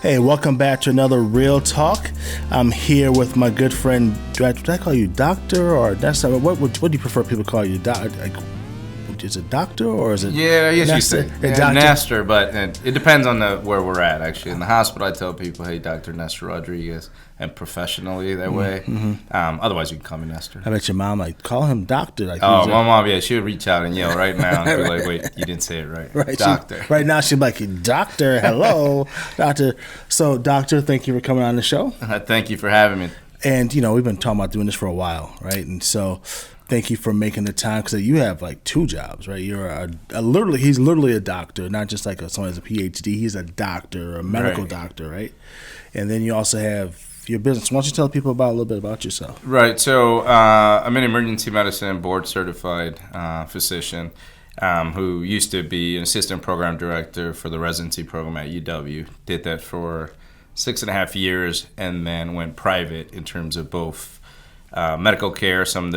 Hey, welcome back to another Real Talk. I'm here with my good friend. Do I call you doctor or Nestor? What do you prefer people call you? Is it doctor or is it? Yeah, I guess Nestor? you say Nestor, but it depends on where we're at. Actually, in the hospital, I tell people, "Hey, Dr. Nestor Rodriguez," and professionally that way. Otherwise, you can call me Nestor. I bet your mom call him doctor. My mom, yeah, she would reach out and yell right now and be like, "Wait, you didn't say it right, right, doctor." Right now, she'd be like, "Doctor, hello, doctor." So, doctor, thank you for coming on the show. Thank you for having me. And we've been talking about doing this for a while, right? And so, thank you for making the time because you have like two jobs, right? You're he's literally a doctor, not just like someone has a PhD. He's a doctor, a medical doctor, right? And then you also have your business. Why don't you tell people a little bit about yourself? Right. So I'm an emergency medicine board certified physician who used to be an assistant program director for the residency program at UW. Did that for 6.5 years and then went private in terms of both medical care. So I'm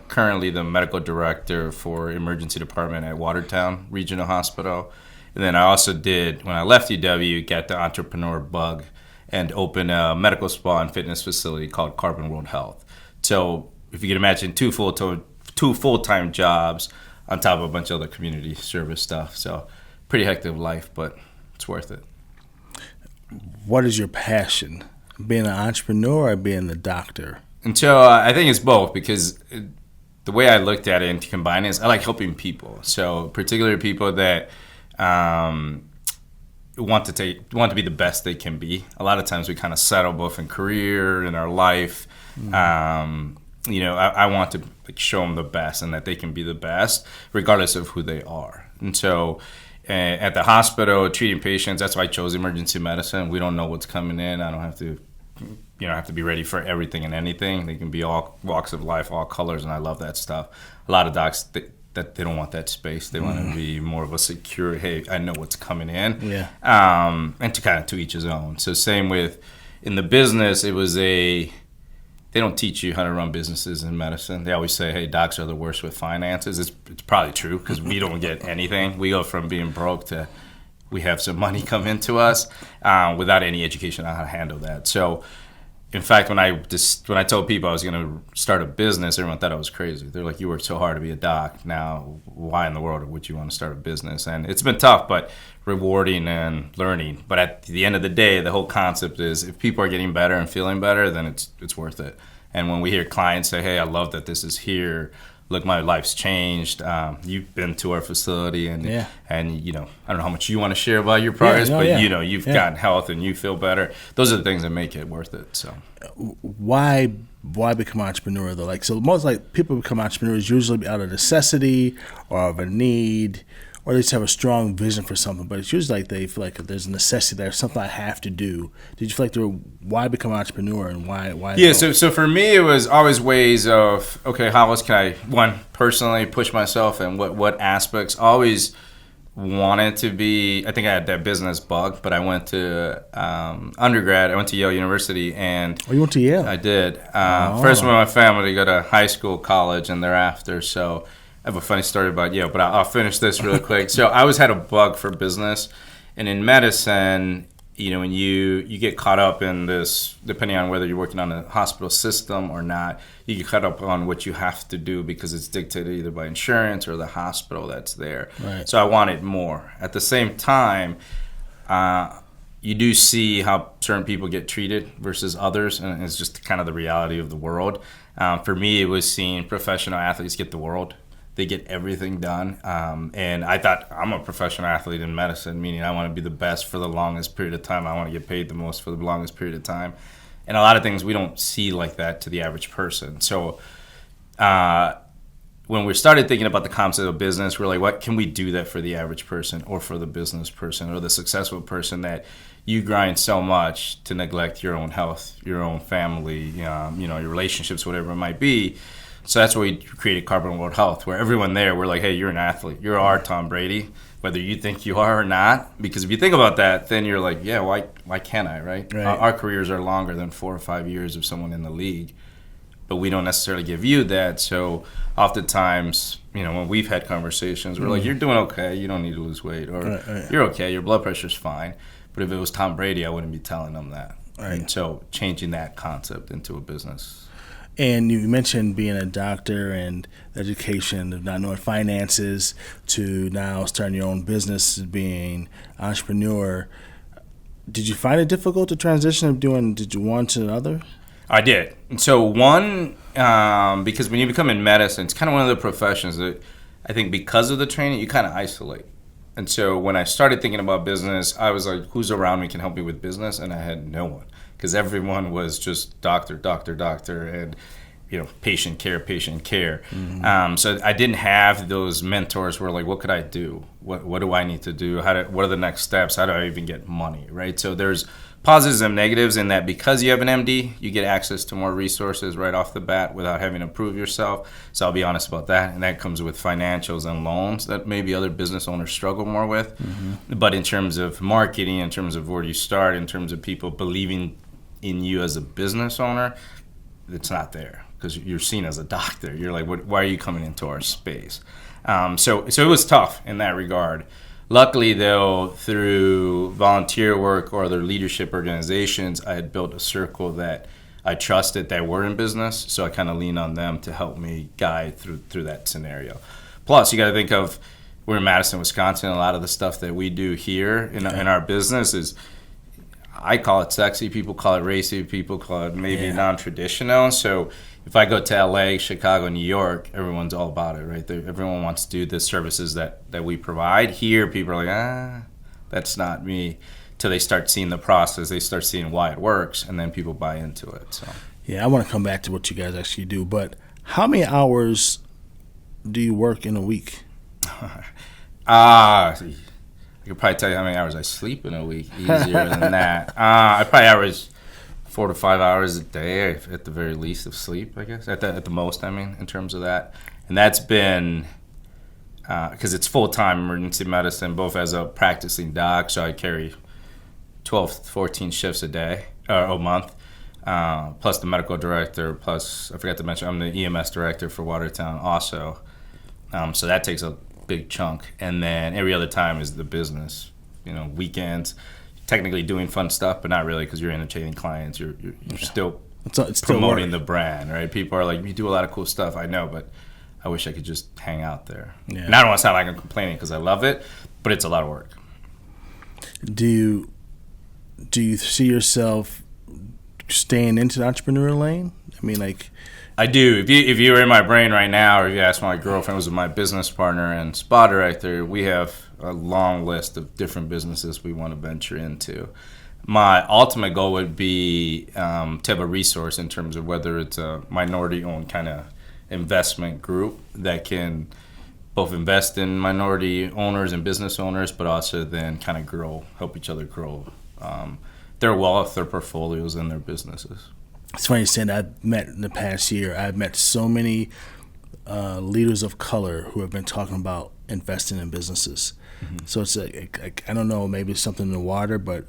currently the medical director for emergency department at Watertown Regional Hospital. And then I also did, when I left UW, get the entrepreneur bug and opened a medical spa and fitness facility called Carbon World Health. So if you can imagine two full-time jobs on top of a bunch of other community service stuff. So pretty hectic life, but it's worth it. What is your passion? Being an entrepreneur or being a doctor? And so I think it's both because the way I looked at it and to combine it is I like helping people. So particularly people that want to be the best they can be. A lot of times we kind of settle both in career and our life. I want to show them the best and that they can be the best regardless of who they are. And so at the hospital, treating patients, that's why I chose emergency medicine. We don't know what's coming in. I don't have to have to be ready for everything and anything. They can be all walks of life, all colors, and I love that stuff. A lot of docs, that they don't want that space. They want to be more of a secure, hey, I know what's coming in. Yeah. And to each his own. So same with, in the business, they don't teach you how to run businesses in medicine. They always say, hey, docs are the worst with finances. It's probably true because we don't get anything. We go from being broke to we have some money come into us without any education on how to handle that. So, in fact, when I told people I was going to start a business, everyone thought I was crazy. They're like, you worked so hard to be a doc. Now, why in the world would you want to start a business? And it's been tough, but rewarding and learning. But at the end of the day, the whole concept is if people are getting better and feeling better, then it's worth it. And when we hear clients say, hey, I love that this is here. Look, my life's changed. You've been to our facility, and I don't know how much you want to share about your progress, you've gotten health and you feel better. Those are the things that make it worth it. So, why become an entrepreneur though? Most people become entrepreneurs usually out of necessity or of a need, or they just have a strong vision for something. But it's usually they feel like there's a necessity, there's something I have to do. Did you feel like why become an entrepreneur and why? Yeah, so for me, it was always ways of, okay, how else can I, personally push myself and what aspects. Always wanted to be, I think I had that business bug, but I went to undergrad. I went to Yale University. And you went to Yale? I did. First with my family to go to high school, college, and thereafter. So I have a funny story about Yale, but I'll finish this really quick. So I always had a bug for business. And in medicine, when you get caught up in this, depending on whether you're working on a hospital system or not, you get caught up on what you have to do because it's dictated either by insurance or the hospital that's there. Right. So I wanted more. At the same time, you do see how certain people get treated versus others, and it's just kind of the reality of the world. For me, it was seeing professional athletes get the world. They get everything done. And I thought, I'm a professional athlete in medicine, meaning I want to be the best for the longest period of time. I want to get paid the most for the longest period of time. And a lot of things we don't see like that to the average person. So when we started thinking about the concept of business, we're like, what can we do that for the average person or for the business person or the successful person that you grind so much to neglect your own health, your own family, your relationships, whatever it might be. So that's why we created Carbon World Health, where everyone there, we're like, hey, you're an athlete. You're our Tom Brady, whether you think you are or not. Because if you think about that, then you're like, yeah, why can't I, right? Our careers are longer than 4 or 5 years of someone in the league. But we don't necessarily give you that. So oftentimes when we've had conversations, we're like, you're doing okay, you don't need to lose weight, or you're okay, your blood pressure's fine. But if it was Tom Brady, I wouldn't be telling them that. Right. And so changing that concept into a business. And you mentioned being a doctor and education, of not knowing finances, to now starting your own business, being an entrepreneur. Did you find it difficult to transition did you one to the other? I did. And so one, because when you become in medicine, it's kind of one of the professions that I think because of the training, you kind of isolate. And so when I started thinking about business, I was like, who's around me can help me with business? And I had no one, because everyone was just doctor, and patient care. Mm-hmm. So I didn't have those mentors who were like, what could I do? What do I need to do? What are the next steps? How do I even get money, right? So there's positives and negatives in that because you have an MD, you get access to more resources right off the bat without having to prove yourself. So I'll be honest about that. And that comes with financials and loans that maybe other business owners struggle more with. Mm-hmm. But in terms of marketing, in terms of where you start, in terms of people believing in you as a business owner, it's not there because you're seen as a doctor. You're like, why are you coming into our space? So it was tough in that regard. Luckily, though, through volunteer work or other leadership organizations, I had built a circle that I trusted that were in business, so I kind of leaned on them to help me guide through that scenario. Plus, you got to think of, we're in Madison, Wisconsin, a lot of the stuff that we do here in our business is, I call it sexy, people call it racy, people call it maybe non-traditional. So if I go to LA, Chicago, New York, everyone's all about it, right? Everyone wants to do the services that we provide. Here, people are like, that's not me. Till they start seeing the process, they start seeing why it works, and then people buy into it. So yeah, I want to come back to what you guys actually do, but how many hours do you work in a week? I could probably tell you how many hours I sleep in a week easier than that. I probably average 4 to 5 hours a day at the very least of sleep, I guess. At the most, I mean, in terms of that. And that's been, because it's full-time emergency medicine, both as a practicing doc, so I carry 12, 14 shifts a day, or a month, plus the medical director, plus, I forgot to mention, I'm the EMS director for Watertown also. So that takes a big chunk. And then every other time is the business, weekends, technically doing fun stuff, but not really, because you're entertaining clients. You're still it's promoting the brand, right? People are like, you do a lot of cool stuff. I know, but I wish I could just hang out there. Yeah. And I don't want to sound like I'm complaining, because I love it, but it's a lot of work. Do you see yourself staying into the entrepreneurial lane? I mean, like, I do. If you were in my brain right now, or if you asked my girlfriend, was my business partner and spa director, we have a long list of different businesses we want to venture into. My ultimate goal would be to have a resource in terms of whether it's a minority-owned kind of investment group that can both invest in minority owners and business owners, but also then kind of help each other grow their wealth, their portfolios, and their businesses. It's funny saying I've met in the past year, I've met so many leaders of color who have been talking about investing in businesses. Mm-hmm. So it's like, I don't know, maybe it's something in the water, but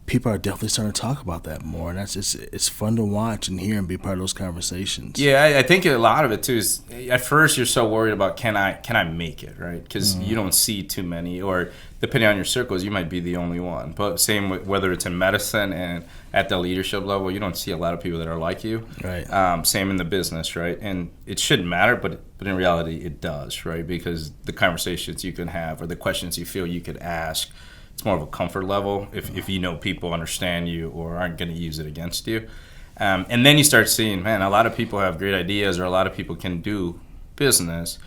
people are definitely starting to talk about that more, and it's fun to watch and hear and be part of those conversations. Yeah, I think a lot of it too is, at first you're so worried about can I make it, right? Because you don't see too many, or depending on your circles, you might be the only one. But same with whether it's in medicine and at the leadership level, you don't see a lot of people that are like you. Right. Same in the business, right? And it shouldn't matter, but in reality it does, right? Because the conversations you can have or the questions you feel you could ask, it's more of a comfort level if you know people understand you or aren't going to use it against you. And then you start seeing, man, a lot of people have great ideas, or a lot of people can do business.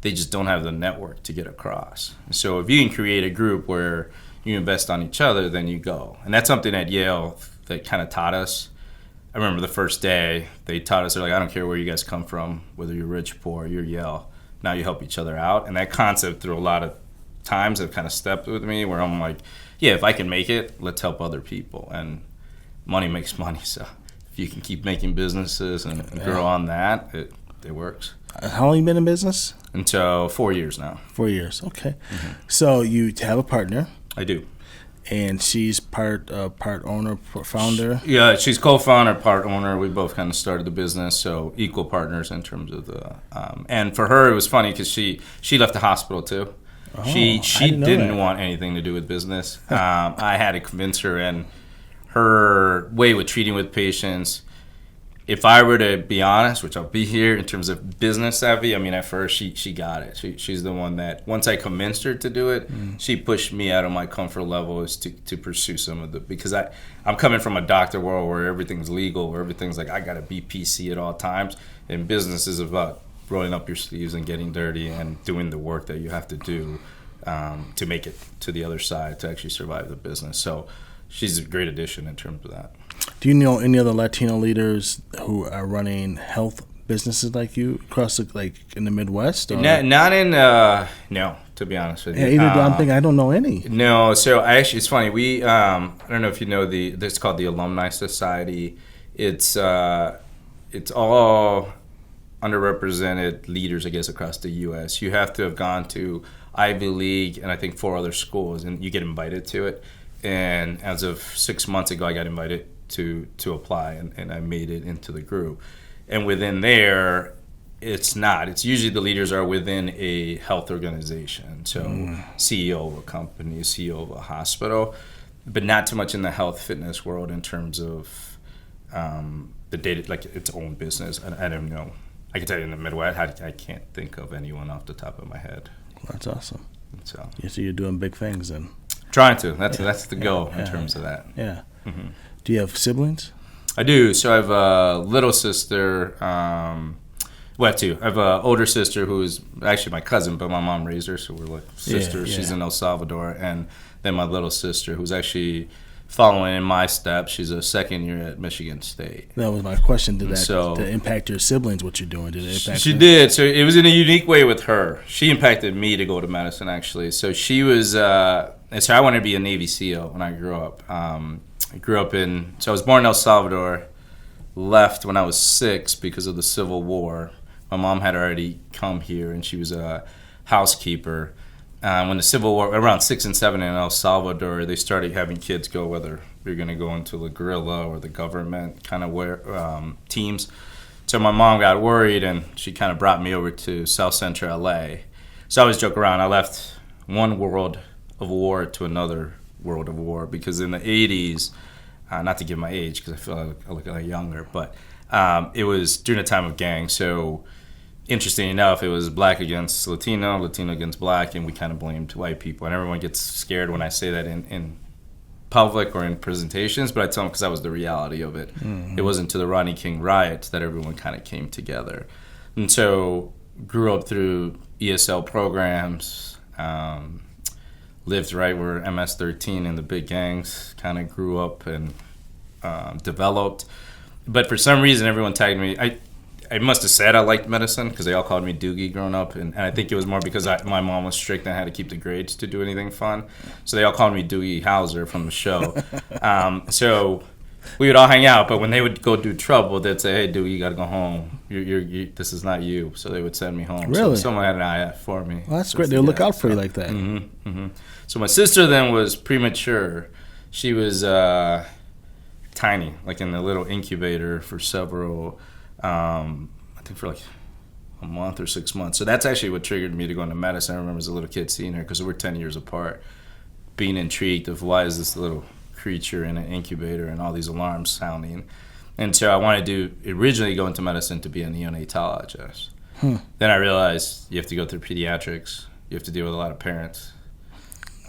They just don't have the network to get across. So if you can create a group where you invest on each other, then you go. And that's something at Yale that kind of taught us. I remember the first day they taught us, they're like, I don't care where you guys come from, whether you're rich, poor, you're Yale. Now you help each other out. And that concept through a lot of times have kind of stepped with me, where I'm like, yeah, if I can make it, let's help other people. And money makes money, so if you can keep making businesses and grow on that, it works. How long have you been in business? Until 4 years now. 4 years, okay. Mm-hmm. So you have a partner. I do. and she's part owner, founder. Yeah, she's co-founder, part owner. We both kind of started the business, so equal partners in terms of the. And for her, it was funny because she left the hospital too. Oh, she didn't that. want anything to do with business. I had to convince her, and her way with treating with patients. If I were to be honest, which I'll be here in terms of business savvy, I mean, at first she got it. She's the one that once I convinced her to do it, she pushed me out of my comfort level is to pursue some of the, because I'm coming from a doctor world where everything's legal, where everything's like I got to be PC at all times, and business is about rolling up your sleeves and getting dirty and doing the work that you have to do to make it to the other side to actually survive the business. So she's a great addition in terms of that. Do you know any other Latino leaders who are running health businesses like you across in the Midwest? Or? Not in no, to be honest with you. Yeah, I'm thinking I don't know any. No, so it's funny. We I don't know if you know it's called the Alumni Society. It's all underrepresented leaders, I guess, across the U.S. You have to have gone to Ivy League and I think 4 other schools, and you get invited to it. And as of 6 months ago, I got invited to apply, and I made it into the group. And within there, it's usually the leaders are within a health organization. So CEO of a company, CEO of a hospital, but not too much in the health fitness world in terms of the data, like its own business. I don't know. I can tell you in the Midwest, I can't think of anyone off the top of my head. That's awesome. So you're doing big things then. Trying to. That's the goal in terms of that. Yeah. Mm-hmm. Do you have siblings? I do. So I have a little sister. I have 2. I have an older sister who is actually my cousin, but my mom raised her, so we're like sisters. Yeah. She's in El Salvador. And then my little sister, who's actually following in my steps. She's a second year at Michigan State. That was my question. Did that impact your siblings, what you're doing? Did it impact She did. So it was in a unique way with her. She impacted me to go to medicine, actually. So she was... and so I wanted to be a Navy SEAL when I grew up. So I was born in El Salvador, left when I was 6 because of the Civil War. My mom had already come here, and she was a housekeeper. When the Civil War, around 6 and 7 in El Salvador, they started having kids go, whether you're going to go into the guerrilla or the government kind of teams. So my mom got worried, and she kind of brought me over to South Central LA. So I always joke around. I left one world of war to another world of war, because in the 80s, not to give my age because I feel like I look a lot younger, but it was during the time of gangs. So interesting enough, it was black against Latino, Latino against black, and we kind of blamed white people. And everyone gets scared when I say that in public or in presentations, but I tell them because that was the reality of it. Mm-hmm. It wasn't to the Rodney King riots that everyone kind of came together. And so grew up through ESL programs, lived right where MS-13 and the big gangs kind of grew up and developed. But for some reason, everyone tagged me. I must have said I liked medicine because they all called me Doogie growing up. And I think it was more because my mom was strict and I had to keep the grades to do anything fun. So they all called me Doogie Howser from the show. So we would all hang out. But when they would go do trouble, they'd say, hey, Doogie, you got to go home. This is not you. So they would send me home. Really? So someone had an eye out for me. Well, that's great. They'll look out for you like that. Mm-hmm, mm-hmm. So my sister then was premature. She was tiny, like in the little incubator for several, I think for like a month or 6 months. So that's actually what triggered me to go into medicine. I remember as a little kid seeing her, because we're 10 years apart, being intrigued of why is this little creature in an incubator and all these alarms sounding. And so I wanted to originally go into medicine to be a neonatologist. Then I realized you have to go through pediatrics. You have to deal with a lot of parents.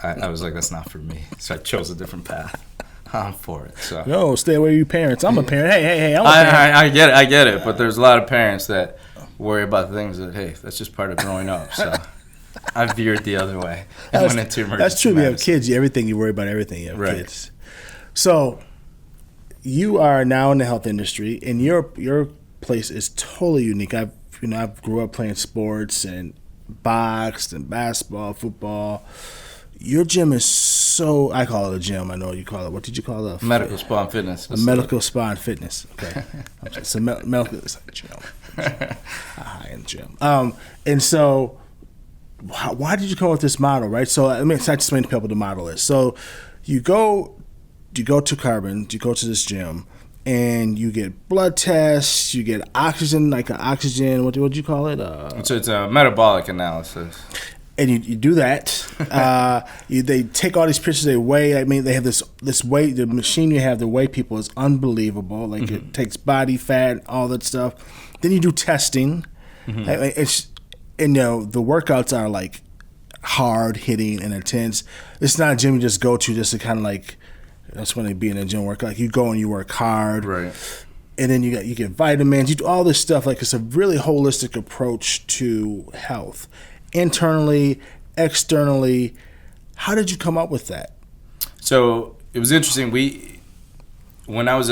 I was like, that's not for me. So I chose a different path. I'm for it. So no, stay away from you parents. I'm a parent. Hey, I'm a parent. I get it. But there's a lot of parents that worry about things that, hey, that's just part of growing up. So I veered the other way. I went into emergency That's true. medicine. You have kids. You worry about everything. You have right. kids. So you are now in the health industry, and your place is totally unique. I grew up playing sports and boxed and basketball, football. Your gym is so, I call it a gym. I know you call it, what did you call it? Medical spa and fitness. A medical spa and fitness. Okay. It's a medical, it's like a gym. A high-end gym. And so, why did you come up with this model, right? So, let me explain to people what the model is. So, you go to Carbon, you go to this gym, and you get blood tests, you get oxygen, like an oxygen, what do you call it? So it's a metabolic analysis. And you do that. They take all these pictures, they weigh. I mean, they have this weigh. The machine you have to weigh people is unbelievable. Like it takes body fat, all that stuff. Then you do testing. The workouts are like hard hitting and intense. It's not a gym you just go to just to kind of like. That's when they be in a gym workout. Like you go and you work hard, right? And then you get vitamins. You do all this stuff. Like it's a really holistic approach to health, internally, externally. How did you come up with that? So it was interesting. When I was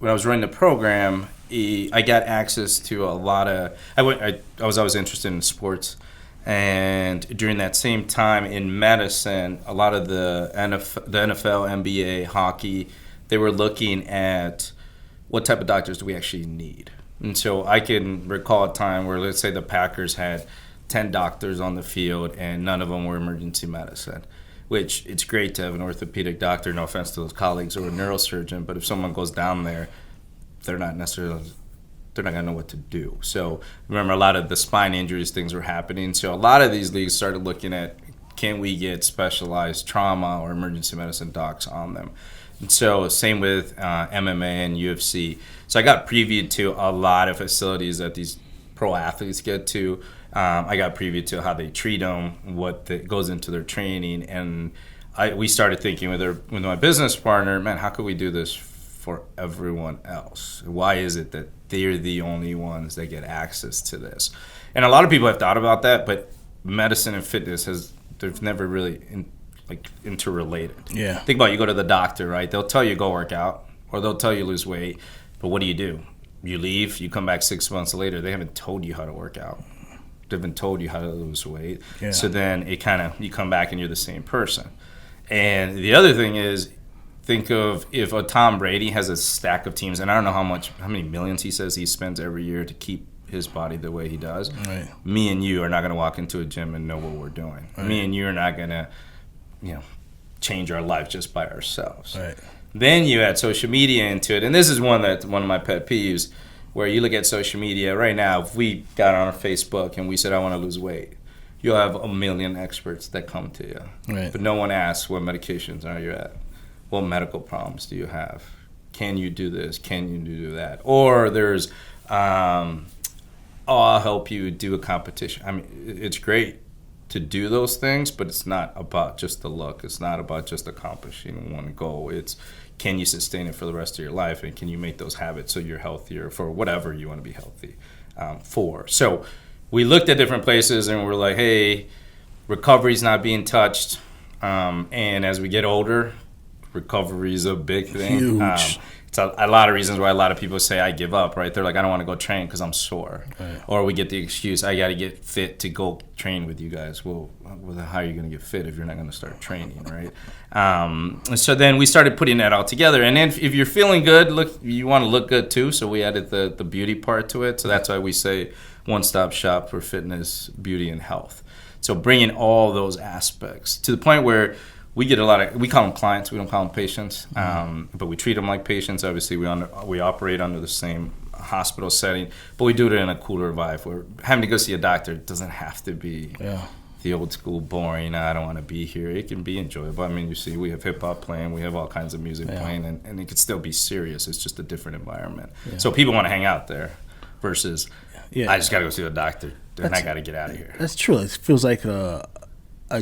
running the program, I got access to a lot of. I was always interested in sports. And during that same time in medicine, a lot of the NFL, NBA, hockey, they were looking at what type of doctors do we actually need. And so I can recall a time where, let's say, the Packers had 10 doctors on the field and none of them were emergency medicine, which it's great to have an orthopedic doctor, no offense to those colleagues, or a neurosurgeon, but if someone goes down there, they're not going to know what to do. So remember, a lot of the spine injuries, things were happening. So a lot of these leagues started looking at, can we get specialized trauma or emergency medicine docs on them? And so same with MMA and UFC. So I got previewed to a lot of facilities that these pro athletes get to. I got previewed to how they treat them, goes into their training. And we started thinking with my business partner, man, how could we do this for everyone else? Why is it that they're the only ones that get access to this? And a lot of people have thought about that, but medicine and fitness they've never really interrelated. Yeah. Think about it, you go to the doctor, right? They'll tell you go work out, or they'll tell you lose weight, but what do? You leave, you come back 6 months later, they haven't told you how to work out. They've been told you how to lose weight. Yeah. So then you come back and you're the same person. And the other thing is, think of if a Tom Brady has a stack of teams, and I don't know how many millions he says he spends every year to keep his body the way he does. Right. Me and you are not going to walk into a gym and know what we're doing. Right. Me and you are not going to, change our life just by ourselves. Right. Then you add social media into it, and this is one of my pet peeves, where you look at social media right now. If we got on our Facebook and we said I want to lose weight, you'll have a million experts that come to you, right. But no one asks what medications are you at. What medical problems do you have? Can you do this? Can you do that? Or there's, I'll help you do a competition. I mean, it's great to do those things, but it's not about just the look. It's not about just accomplishing one goal. It's, can you sustain it for the rest of your life? And can you make those habits so you're healthier for whatever you want to be healthy for? So we looked at different places and we're like, hey, recovery's not being touched. And as we get older, recovery is a big thing. Huge. It's a lot of reasons why a lot of people say I give up, right? They're like, I don't want to go train because I'm sore. Right. Or we get the excuse, I got to get fit to go train with you guys. Well, how are you going to get fit if you're not going to start training, right? So then we started putting that all together. And then if you're feeling good, you want to look good too. So we added the beauty part to it. So that's why we say one-stop shop for fitness, beauty, and health. So bringing all those aspects to the point where we get we call them clients, we don't call them patients, but we treat them like patients. Obviously, we operate under the same hospital setting, but we do it in a cooler vibe where having to go see a doctor doesn't have to be the old school boring, I don't want to be here. It can be enjoyable. I mean, you see, we have hip-hop playing, we have all kinds of music playing, and it can still be serious. It's just a different environment. Yeah. So people want to hang out there versus, I just got to go see a doctor, and I got to get out of here. That's true. It feels like a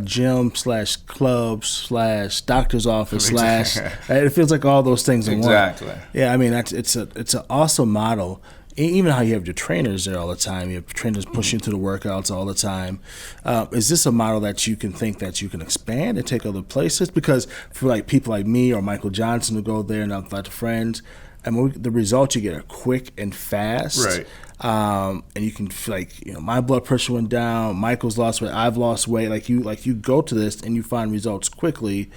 gym / club / doctor's office / it feels like all those things in one. Exactly. Yeah, I mean it's an awesome model. Even how you have your trainers there all the time. You have trainers pushing through the workouts all the time. Is this a model that you can think that you can expand and take other places? Because for like people like me or Michael Johnson who go there and I've got friends, I mean, the results you get are quick and fast. Right. And you can feel like, my blood pressure went down, Michael's lost weight, I've lost weight. Like you go to this and you find results quickly,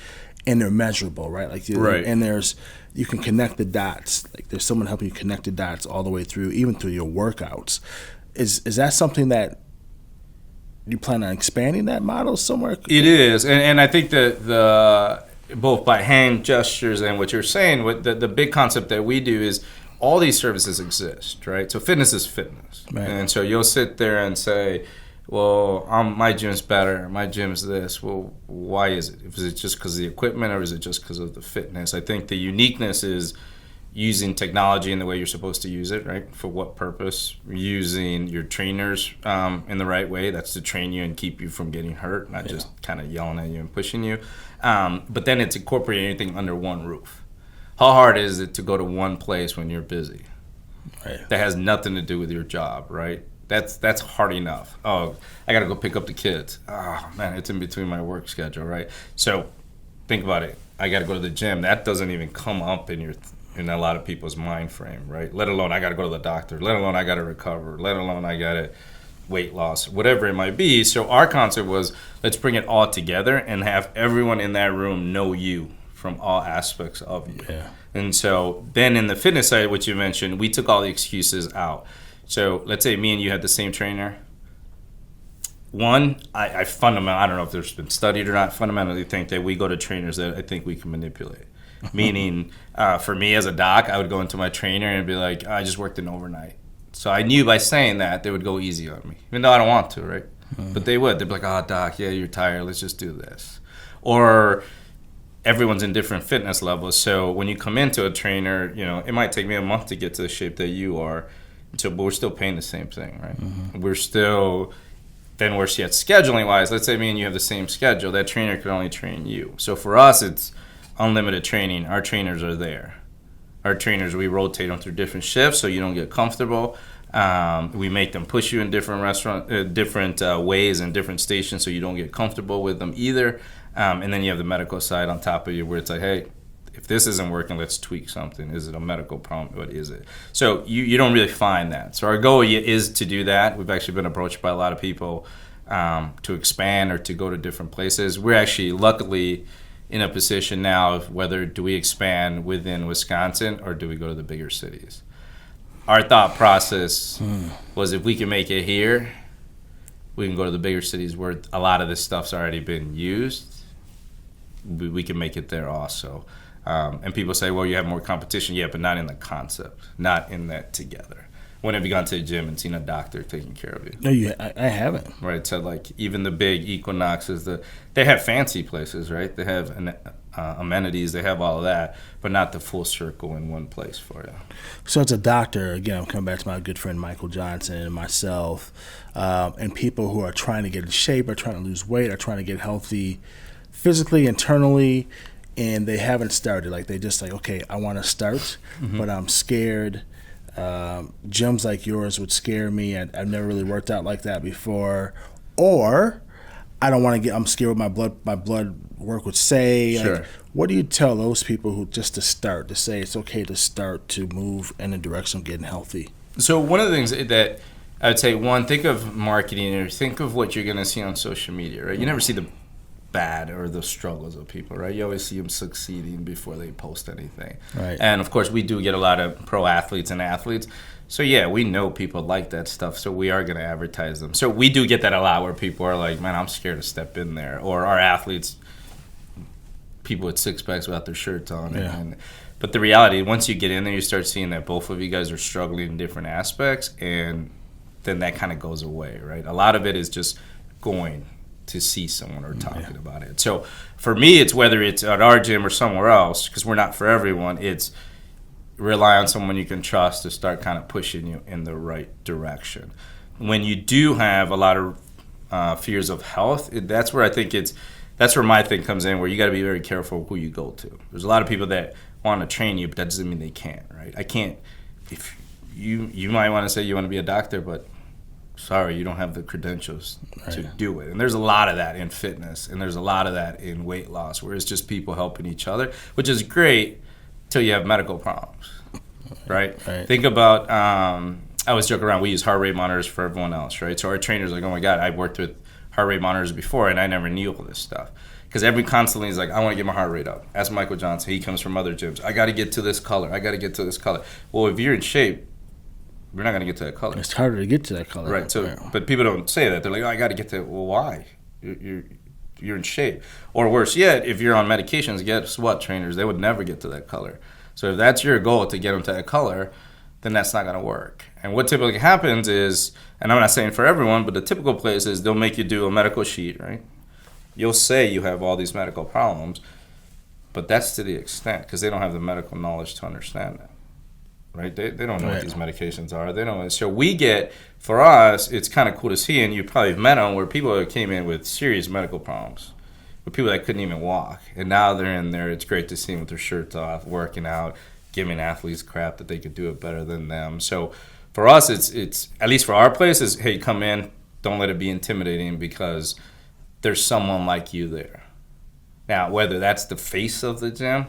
and they're measurable, right? Right. And you can connect the dots. Like there's someone helping you connect the dots all the way through, even through your workouts. Is that something that you plan on expanding that model somewhere? It is, and I think that the both by hand gestures and what you're saying, what the big concept that we do is all these services exist, right? So fitness is fitness, right. And so you'll sit there and say, well, my gym's better, my gym's this. Well, why is it? Is it just because of the equipment, or is it just because of the fitness? I think the uniqueness is using technology in the way you're supposed to use it, right? For what purpose? Using your trainers in the right way. That's to train you and keep you from getting hurt, not just kind of yelling at you and pushing you. But then it's incorporating anything under one roof. How hard is it to go to one place when you're busy? Right. That has nothing to do with your job, right? That's hard enough. Oh, I got to go pick up the kids. Oh, man, it's in between my work schedule, right? So think about it. I got to go to the gym. That doesn't even come up in a lot of people's mind frame, right? Let alone I got to go to the doctor. Let alone I got to recover. Let alone I got to weight loss, whatever it might be. So our concept was, let's bring it all together and have everyone in that room know you from all aspects of you. Yeah. And so then in the fitness side, which you mentioned, we took all the excuses out. So let's say me and you had the same trainer. One, I fundamentally, I don't know if there's been studied or not, fundamentally think that we go to trainers that I think we can manipulate. Meaning, for me as a doc, I would go into my trainer and be like, I just worked an overnight. So I knew by saying that, they would go easy on me, even though I don't want to, right? Mm-hmm. But they would. They'd be like, oh, doc, yeah, you're tired. Let's just do this. Or everyone's in different fitness levels. So when you come into a trainer, it might take me a month to get to the shape that you are. So, but we're still paying the same thing, right? Mm-hmm. We're still, then we're yet scheduling wise. Let's say me and you have the same schedule. That trainer could only train you. So for us, it's unlimited training. Our trainers are there. Our trainers, we rotate them through different shifts so you don't get comfortable. We make them push you in different ways and different stations so you don't get comfortable with them either. And then you have the medical side on top of you where it's like, hey, if this isn't working, let's tweak something. Is it a medical problem? What is it? So you don't really find that. So our goal is to do that. We've actually been approached by a lot of people to expand or to go to different places. We're actually luckily in a position now of whether do we expand within Wisconsin or do we go to the bigger cities. Our thought process was if we can make it here, we can go to the bigger cities where a lot of this stuff's already been used. We can make it there also. And people say, well, you have more competition. Yeah, but not in the concept, not in that together. When have you gone to a gym and seen a doctor taking care of you? No, I haven't. Right, so like even the big Equinoxes, they have fancy places, right? They have amenities, they have all of that, but not the full circle in one place for you. So as a doctor, again, I'm coming back to my good friend Michael Johnson and myself, and people who are trying to get in shape, are trying to lose weight, are trying to get healthy physically, internally, and they haven't started. Like they just like, okay, I want to start, but I'm scared. Gyms like yours would scare me. I've never really worked out like that before. Or I don't want to I'm scared what my blood work would say. Sure. Like, what do you tell those people who just to say it's okay to start to move in the direction of getting healthy? So one of the things that I would say, one, think of marketing or think of what you're going to see on social media, right? You never see the bad or the struggles of people, right? You always see them succeeding before they post anything. Right. And of course, we do get a lot of pro athletes and athletes. So yeah, we know people like that stuff, so we are going to advertise them. So we do get that a lot where people are like, man, I'm scared to step in there. Or our athletes, people with six packs without their shirts on. Yeah. But the reality, once you get in there, you start seeing that both of you guys are struggling in different aspects, and then that kind of goes away, right? A lot of it is just going to see someone or talking about it. So for me, it's whether it's at our gym or somewhere else, because we're not for everyone, it's rely on someone you can trust to start kind of pushing you in the right direction. When you do have a lot of fears of health, that's where I think that's where my thing comes in, where you got to be very careful who you go to. There's a lot of people that want to train you, but that doesn't mean they can't, right? I can't, if you might want to say you want to be a doctor, but sorry, you don't have the credentials to do it. And there's a lot of that in fitness, and there's a lot of that in weight loss, where it's just people helping each other, which is great till you have medical problems, right? Think about, I always joke around, we use heart rate monitors for everyone else, right? So our trainers are like, oh my God, I worked with heart rate monitors before, and I never knew all this stuff. Because every constantly is like, I want to get my heart rate up. Ask Michael Johnson. He comes from other gyms. I got to get to this color. I got to get to this color. Well, if you're in shape, we're not going to get to that color. It's harder to get to that color. Right. So, but people don't say that. They're like, oh, I got to get to. Well, why? You're in shape. Or worse yet, if you're on medications, guess what, trainers? They would never get to that color. So if that's your goal to get them to that color, then that's not going to work. And what typically happens is, and I'm not saying for everyone, but the typical place is they'll make you do a medical sheet, right? You'll say you have all these medical problems, but that's to the extent because they don't have the medical knowledge to understand that. Right? They don't know what these medications are. They don't. So we get, for us, it's kind of cool to see, and you probably have met them, where people came in with serious medical problems, with people that couldn't even walk. And now they're in there. It's great to see them with their shirts off, working out, giving athletes crap that they could do it better than them. So for us, it's at least for our place, is, hey, come in. Don't let it be intimidating because there's someone like you there. Now, whether that's the face of the gym,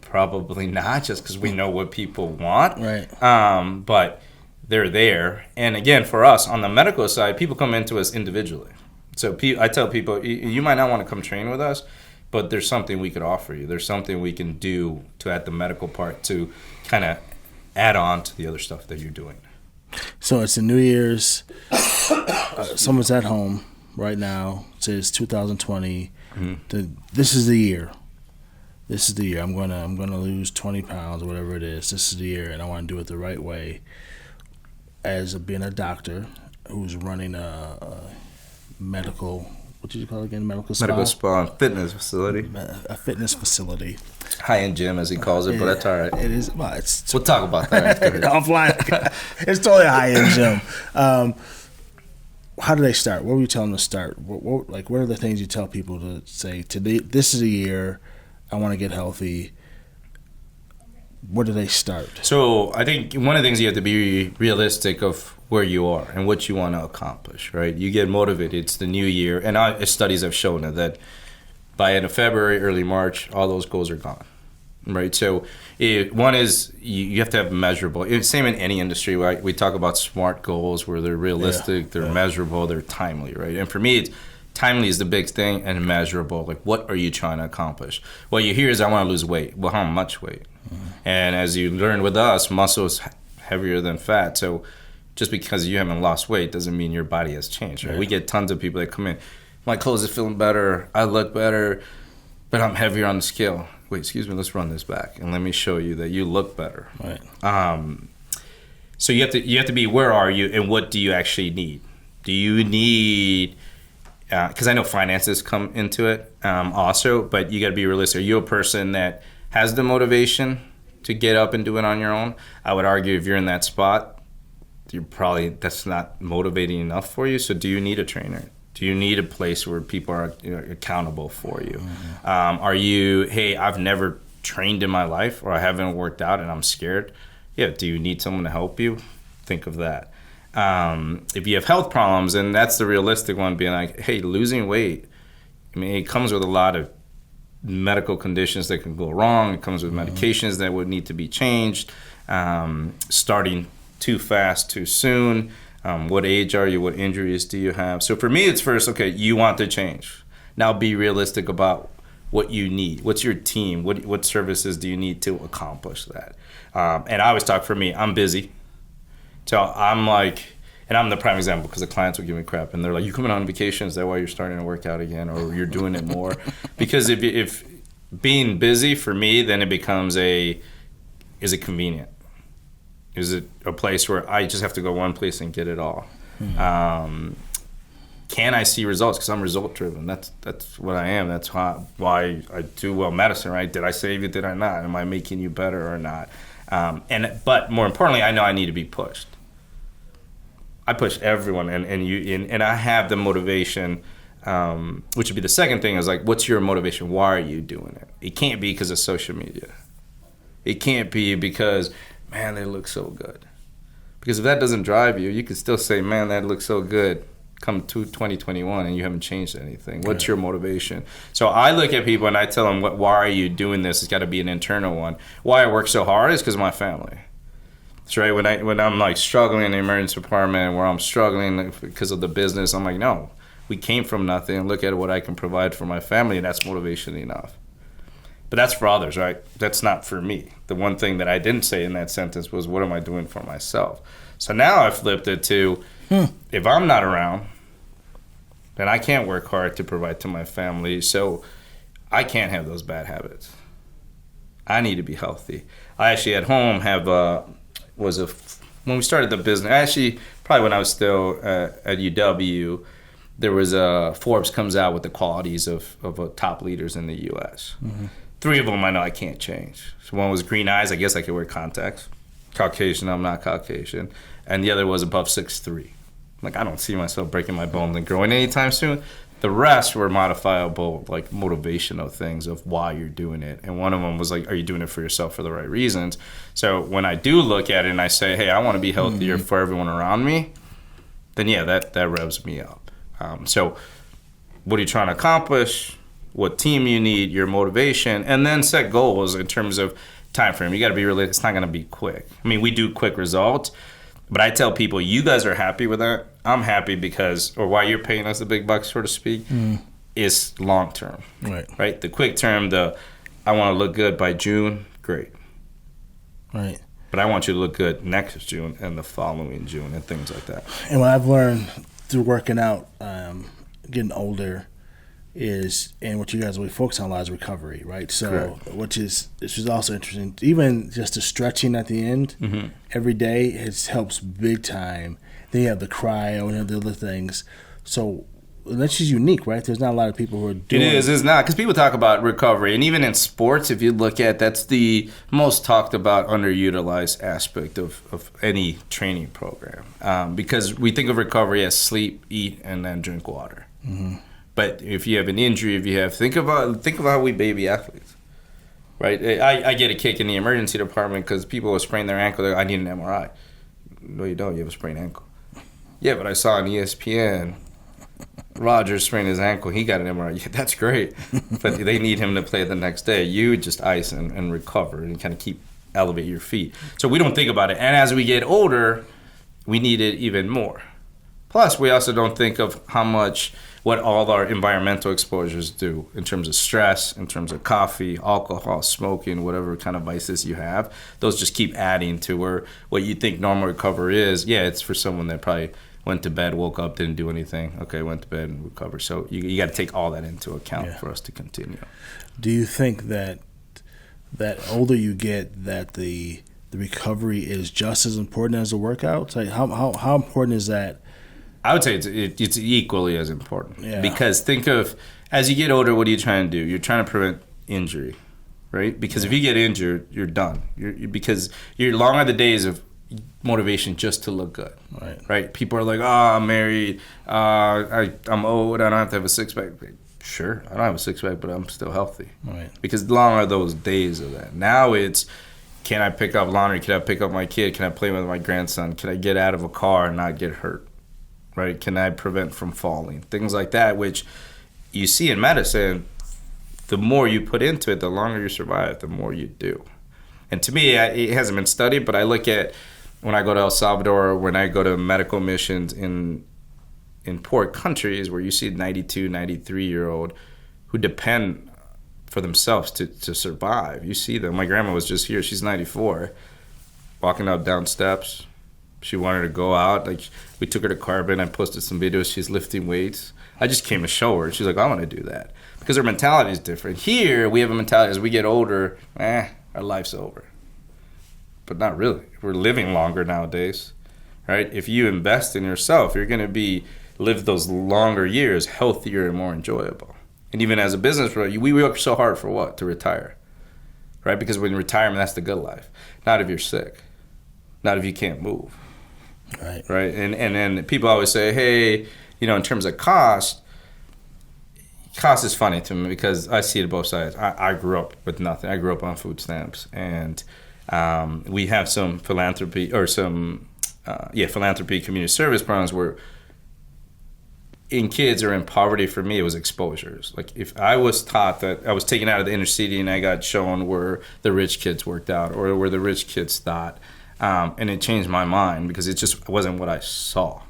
probably not, just because we know what people want. Right. But they're there. And again, for us, on the medical side, people come into us individually. So I tell people, you might not want to come train with us, but there's something we could offer you. There's something we can do to add the medical part to kind of add on to the other stuff that you're doing. So it's a New Year's. Someone's at home right now. It says 2020. Mm-hmm. This is the year. This is the year. I'm gonna lose 20 pounds or whatever it is. This is the year, and I want to do it the right way. As being a doctor who's running a medical, what did you call it again? Medical spa and fitness facility. A fitness facility. High-end gym, as he calls it, but that's all right. It is. Well, we'll talk about that after. Offline. It's totally a high-end gym. How do they start? What were you telling them to start? What are the things you tell people to say, today, this is a year, I want to get healthy? Where do they start? So I think one of the things you have to be realistic of where you are and what you want to accomplish, right? You get motivated. It's the new year. And studies have shown that by end of February, early March, all those goals are gone, right? So one is you have to have measurable. Same in any industry, right? We talk about SMART goals where they're realistic, they're measurable, they're timely, right? And for me, it's timely is the big thing, and measurable. Like, what are you trying to accomplish? What you hear is, I want to lose weight. Well, how much weight? Mm-hmm. And as you learn with us, muscle is heavier than fat. So just because you haven't lost weight doesn't mean your body has changed, right? We get tons of people that come in, my clothes are feeling better, I look better, but I'm heavier on the scale. Wait, excuse me, let's run this back, and let me show you that you look better. Right. So you have to be, where are you, and what do you actually need? Do you need... because I know finances come into it also, but you got to be realistic. Are you a person that has the motivation to get up and do it on your own? I would argue if you're in that spot, that's not motivating enough for you. So do you need a trainer? Do you need a place where people are accountable for you? Mm-hmm. Are you, hey, I've never trained in my life, or I haven't worked out and I'm scared? Yeah, do you need someone to help you? Think of that. If you have health problems, and that's the realistic one, being like, hey, losing weight, I mean, it comes with a lot of medical conditions that can go wrong. It comes with medications that would need to be changed, starting too fast, too soon. What age are you? What injuries do you have? So for me, it's first, okay, you want to change. Now be realistic about what you need. What's your team? What services do you need to accomplish that? And I always talk, for me, I'm busy. So I'm like, and I'm the prime example because the clients will give me crap and they're like, you coming on vacation? Is that why you're starting to work out again, or you're doing it more? Because if being busy for me, then it becomes is it convenient? Is it a place where I just have to go one place and get it all? Mm-hmm. Can I see results? Because I'm result driven. That's what I am. That's why I do well medicine, right? Did I save you? Did I not? Am I making you better or not? But more importantly, I know I need to be pushed. I push everyone, and I have the motivation, which would be the second thing, is like, what's your motivation? Why are you doing it? It can't be because of social media. It can't be because, man, they look so good. Because if that doesn't drive you, you can still say, man, that looks so good, come to 2021, and you haven't changed anything. What's your motivation? So I look at people and I tell them, why are you doing this? It's got to be an internal one. Why I work so hard is because of my family. That's right. When I'm like struggling in the emergency department, where I'm struggling because of the business, I'm like, no, we came from nothing. Look at what I can provide for my family, and that's motivation enough. But that's for others, right? That's not for me. The one thing that I didn't say in that sentence was, what am I doing for myself? So now I flipped it to, if I'm not around, then I can't work hard to provide to my family. So I can't have those bad habits. I need to be healthy. I actually at home have when we started the business, actually probably when I was still at UW, there was Forbes comes out with the qualities of top leaders in the U.S. Mm-hmm. 3 of them I know I can't change. So one was green eyes. I guess I could wear contacts. Caucasian, I'm not Caucasian. And the other was above 6'3". Like, I don't see myself breaking my bones and growing anytime soon. The rest were modifiable, like motivational things of why you're doing it. And one of them was like, are you doing it for yourself for the right reasons? So when I do look at it and I say, hey, I want to be healthier for everyone around me, then yeah, that revs me up. So what are you trying to accomplish? What team you need, your motivation, and then set goals in terms of time frame. You got to be realistic. It's not going to be quick. I mean, we do quick results, but I tell people, you guys are happy with that. I'm happy because, or why you're paying us the big bucks, so to speak, is long term. Right. The quick term, I want to look good by June, great. Right. But I want you to look good next June and the following June and things like that. And what I've learned through working out, getting older, and what you guys really focus on a lot is recovery, right? So, correct. Which is also interesting. Even just the stretching at the end every day, it helps big time. Then you have the cryo and the other things. So that's just unique, right? There's not a lot of people who are doing it. It's not. Because people talk about recovery. And even in sports, if you look at, that's the most talked about, underutilized aspect of any training program. Because we think of recovery as sleep, eat, and then drink water. Mm-hmm. But if you have an injury, think about how we baby athletes, right? I get a kick in the emergency department because people will sprain their ankle. I need an MRI. No, you don't. You have a sprained ankle. Yeah, but I saw on ESPN, Roger sprained his ankle. He got an MRI. Yeah, that's great. But they need him to play the next day. You just ice and recover and kind of elevate your feet. So we don't think about it. And as we get older, we need it even more. Plus, we also don't think of what all our environmental exposures do in terms of stress, in terms of coffee, alcohol, smoking, whatever kind of vices you have. Those just keep adding to where what you think normal recovery is. Yeah, it's for someone that probably went to bed, woke up, didn't do anything. Okay, went to bed and recovered. So you got to take all that into account for us to continue. Do you think that older you get, that the recovery is just as important as the workouts? Like how important is that? I would say it's equally as important. Yeah. Because think of, as you get older, what are you trying to do? You're trying to prevent injury, right? Because if you get injured, you're done. Because you're long are the days of motivation just to look good, right? People are like, I'm married, I'm old, I don't have to have a six-pack. Sure, I don't have a six-pack, but I'm still healthy. Right. Because long are those days of that. Now it's, can I pick up laundry? Can I pick up my kid? Can I play with my grandson? Can I get out of a car and not get hurt? Right? Can I prevent from falling? Things like that, which you see in medicine, the more you put into it, the longer you survive, the more you do. And to me, it hasn't been studied, but I look at when I go to El Salvador, when I go to medical missions in poor countries where you see 92, 93-year-old who depend for themselves to survive. You see them. My grandma was just here. She's 94, walking up down steps. She wanted to go out. Like, we took her to Carbon. I posted some videos. She's lifting weights. I just came to show her. She's like, I want to do that. Because her mentality is different. Here, we have a mentality as we get older, our life's over. But not really. We're living longer nowadays, right? If you invest in yourself, you're going to live those longer years healthier and more enjoyable. And even as a business, we work so hard for what? To retire, right? Because when you retirement, that's the good life. Not if you're sick. Not if you can't move. Right. And then people always say, hey, in terms of cost is funny to me because I see it both sides. I grew up with nothing. I grew up on food stamps. And we have some philanthropy community service programs where in kids or in poverty, for me, it was exposures. Like if I was taught that I was taken out of the inner city and I got shown where the rich kids worked out or where the rich kids thought, and it changed my mind because it just wasn't what I saw.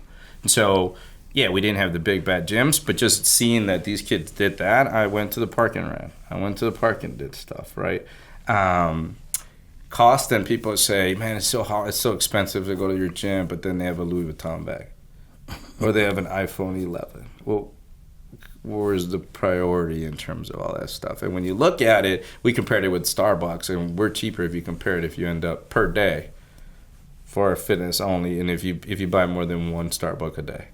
And so, yeah, we didn't have the big bad gyms, but just seeing that these kids did that, I went to the park and ran. I went to the park and did stuff, right? Cost, and people say, man, it's so hard, it's so expensive to go to your gym, but then they have a Louis Vuitton bag. Or they have an iPhone 11. Well, where's the priority in terms of all that stuff? And when you look at it, we compared it with Starbucks, and we're cheaper if you compare it if you end up per day for fitness only, and if you buy more than one Starbucks a day.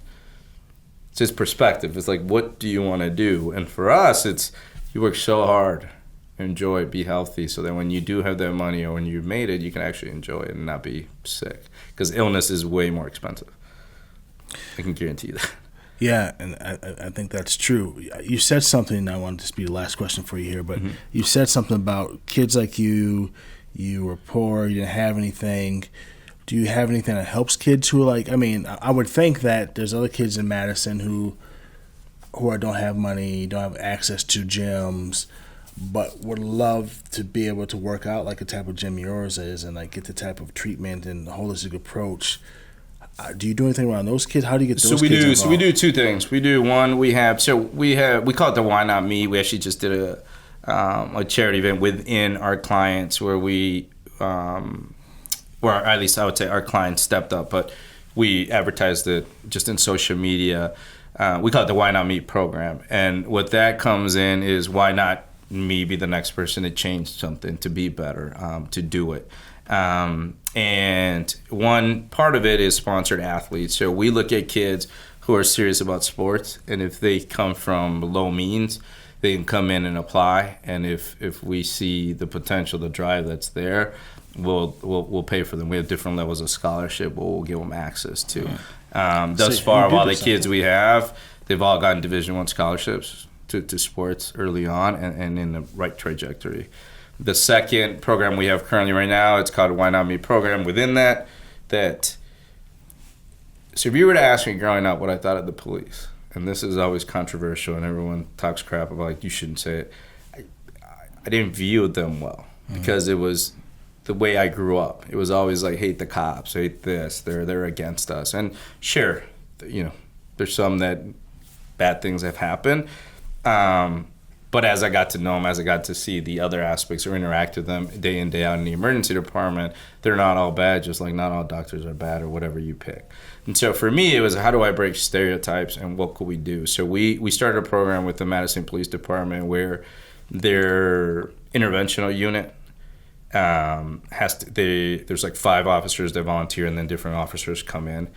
It's just perspective. It's like, what do you want to do? And for us, it's you work so hard, enjoy it, be healthy, so that when you do have that money or when you've made it, you can actually enjoy it and not be sick. Because illness is way more expensive. I can guarantee you that. Yeah, and I think that's true. You said something, I wanted this to be the last question for you here, but you said something about kids like you were poor, you didn't have anything. Do you have anything that helps kids who are like, I mean, I would think that there's other kids in Madison who don't have money, don't have access to gyms, but would love to be able to work out like the type of gym yours is and like get the type of treatment and holistic approach. Do you do anything around those kids? How do you get those kids involved? So we do two things. We do one. We call it the Why Not Me. We actually just did a charity event within our clients where we, or at least I would say our clients stepped up, but we advertised it just in social media. We call it the Why Not Me program, and what that comes in is why not me be the next person to change something, to be better, to do it. And one part of it is sponsored athletes. So we look at kids who are serious about sports, and if they come from low means, they can come in and apply. And if we see the potential, the drive that's there, we'll pay for them. We have different levels of scholarship we'll give them access to. Thus far, while the kids we have, they've all gotten Division I scholarships to sports early on and in the right trajectory. The second program we have currently right now, it's called Why Not Me program. Within that, so if you were to ask me growing up what I thought of the police, and this is always controversial and everyone talks crap about, like, you shouldn't say it, I didn't view them well because it was the way I grew up. It was always like, hate the cops, hate this, they're against us. And sure, there's some that bad things have happened. But as I got to know them, as I got to see the other aspects or interact with them day in, day out in the emergency department, they're not all bad, just like not all doctors are bad or whatever you pick. And so for me, it was how do I break stereotypes and what could we do? So we started a program with the Madison Police Department where their interventional unit there's like 5 officers that volunteer and then different officers come in.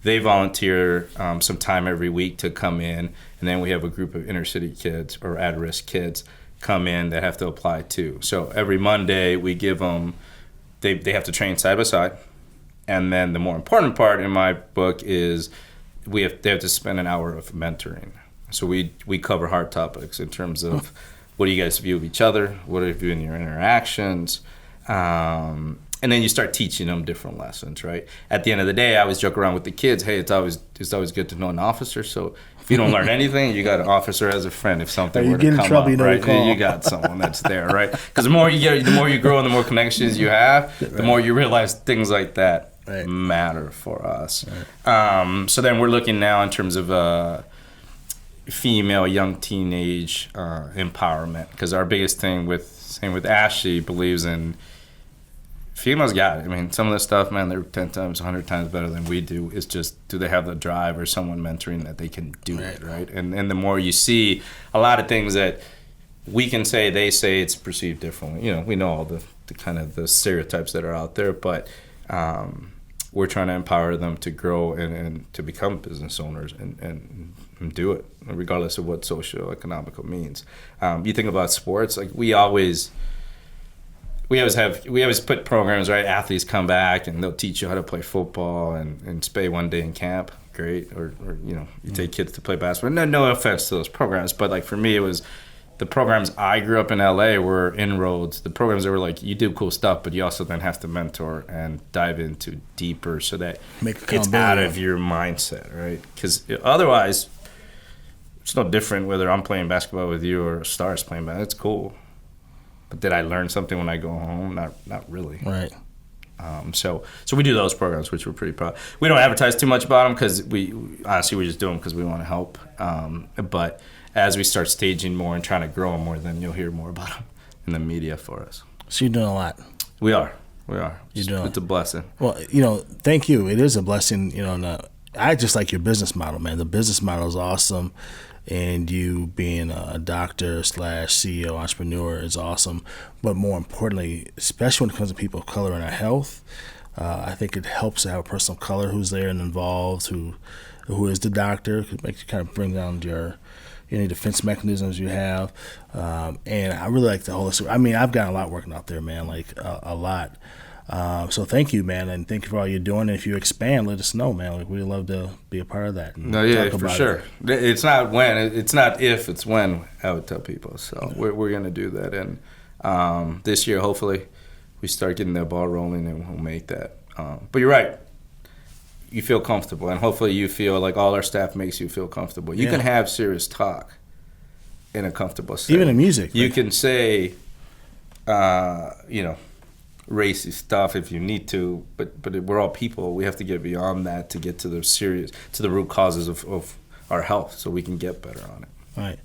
They volunteer some time every week to come in, and then we have a group of inner city kids or at-risk kids come in that have to apply too. So every Monday we give them, they have to train side by side, and then the more important part in my book is they have to spend an hour of mentoring. So we cover hard topics in terms of what do you guys view of each other, what do you view in your interactions, and then you start teaching them different lessons, right? At the end of the day, I always joke around with the kids, hey, it's always good to know an officer. So if you don't learn anything, you got an officer as a friend. If something were to come up, right, you got someone that's there, right? Because the more you grow and the more connections you have, the more you realize things like that matter for us. Right. So then we're looking now in terms of female, young teenage empowerment, because our biggest thing with Ashley believes in females got it. I mean, some of the stuff, man, they're 10 times, 100 times better than we do. It's just, do they have the drive or someone mentoring that they can do it, right? And the more you see a lot of things that we can say, they say, it's perceived differently. We know all the kind of the stereotypes that are out there, but we're trying to empower them to grow and to become business owners and do it, regardless of what socio-economical means. You think about sports, like we always put programs, right? Athletes come back and they'll teach you how to play football and spay one day in camp. Great. Or you take kids to play basketball. No offense to those programs, but like for me, it was the programs I grew up in LA were inroads. The programs that were like, you do cool stuff, but you also then have to mentor and dive into deeper so that it's out of your mindset, right? Because otherwise, it's no different whether I'm playing basketball with you or Star's playing basketball. It's cool. But did I learn something when I go home? Not really. Right. So we do those programs, which we're pretty proud. We don't advertise too much about them because we honestly we just do them because we want to help. But as we start staging more and trying to grow them more, then you'll hear more about them in the media for us. So you're doing a lot. We are. You're doing. It's a blessing. Well, thank you. It is a blessing. I just like your business model, man. The business model is awesome. And you being a doctor / CEO, entrepreneur is awesome. But more importantly, especially when it comes to people of color and our health, I think it helps to have a person of color who's there and involved, who is the doctor. It makes you kind of bring down your any defense mechanisms you have. And I really like the whole. I mean, I've gotten a lot working out there, man, like a lot. So thank you, man, and thank you for all you're doing. And if you expand, let us know, man. Like, we'd love to be a part of that. No, yeah, for sure. It's not when, it's not if, it's when, I would tell people. So we're going to do that. And this year, hopefully, we start getting that ball rolling and we'll make that. But you're right. You feel comfortable, and hopefully you feel like all our staff makes you feel comfortable. You can have serious talk in a comfortable setting. Even in music. You can say, racy stuff if you need to, but we're all people. We have to get beyond that to get to the root causes of our health, so we can get better on it. All right.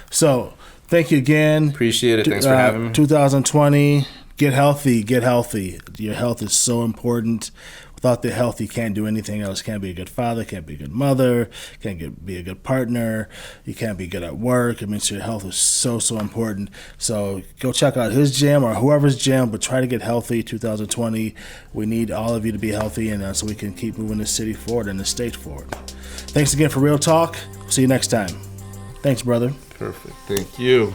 So thank you again. Appreciate it. Thanks for having me. 2020. Get healthy. Get healthy. Your health is so important. Without the health, you can't do anything else. Can't be a good father, can't be a good mother, be a good partner. You can't be good at work. I mean, so your health is so, so important. So go check out his gym or whoever's gym, but try to get healthy 2020. We need all of you to be healthy, and so we can keep moving the city forward and the state forward. Thanks again for Real Talk. See you next time. Thanks, brother. Perfect. Thank you.